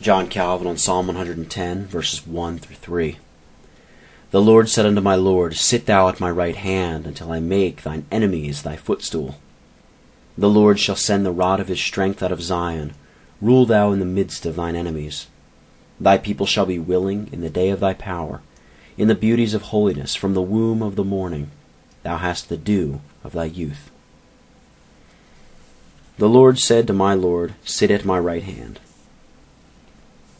John Calvin on Psalm 110, verses 1 through 3. The Lord said unto my Lord, Sit thou at my right hand, until I make thine enemies thy footstool. The Lord shall send the rod of his strength out of Zion. Rule thou in the midst of thine enemies. Thy people shall be willing in the day of thy power. In the beauties of holiness, from the womb of the morning, thou hast the dew of thy youth. The Lord said to my Lord, Sit at my right hand.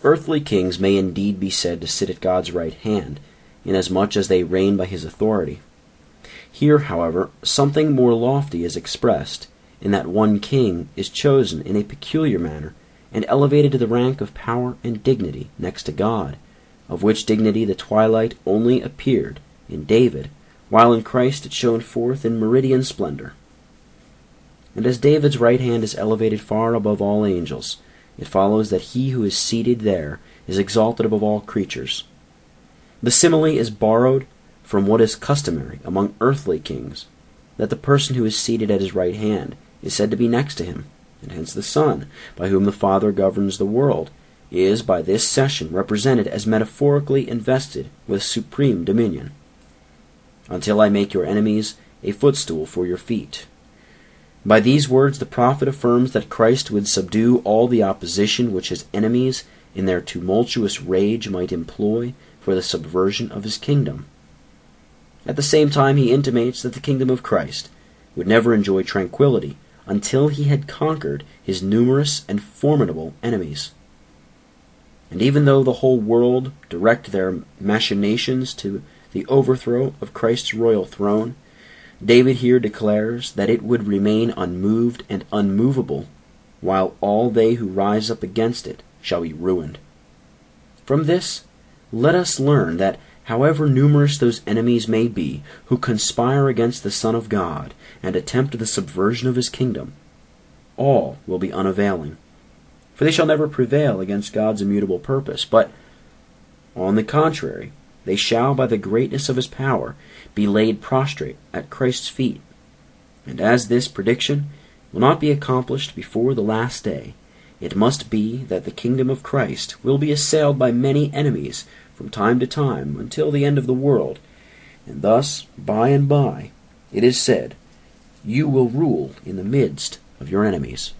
Earthly kings may indeed be said to sit at God's right hand, inasmuch as they reign by his authority. Here, however, something more lofty is expressed, in that one king is chosen in a peculiar manner, and elevated to the rank of power and dignity next to God, of which dignity the twilight only appeared in David, while in Christ it shone forth in meridian splendor. And as David's right hand is elevated far above all angels, it follows that he who is seated there is exalted above all creatures. The simile is borrowed from what is customary among earthly kings, that the person who is seated at his right hand is said to be next to him, and hence the Son, by whom the Father governs the world, is by this cession represented as metaphorically invested with supreme dominion. Until I make your enemies a footstool for your feet. By these words the prophet affirms that Christ would subdue all the opposition which his enemies in their tumultuous rage might employ for the subversion of his kingdom. At the same time he intimates that the kingdom of Christ would never enjoy tranquility until he had conquered his numerous and formidable enemies. And even though the whole world direct their machinations to the overthrow of Christ's royal throne, David here declares that it would remain unmoved and unmovable, while all they who rise up against it shall be ruined. From this, let us learn that however numerous those enemies may be who conspire against the Son of God and attempt the subversion of his kingdom, all will be unavailing, for they shall never prevail against God's immutable purpose, but, on the contrary, they shall, by the greatness of his power, be laid prostrate at Christ's feet. And as this prediction will not be accomplished before the last day, it must be that the kingdom of Christ will be assailed by many enemies from time to time until the end of the world, and thus, by and by, it is said, you will rule in the midst of your enemies.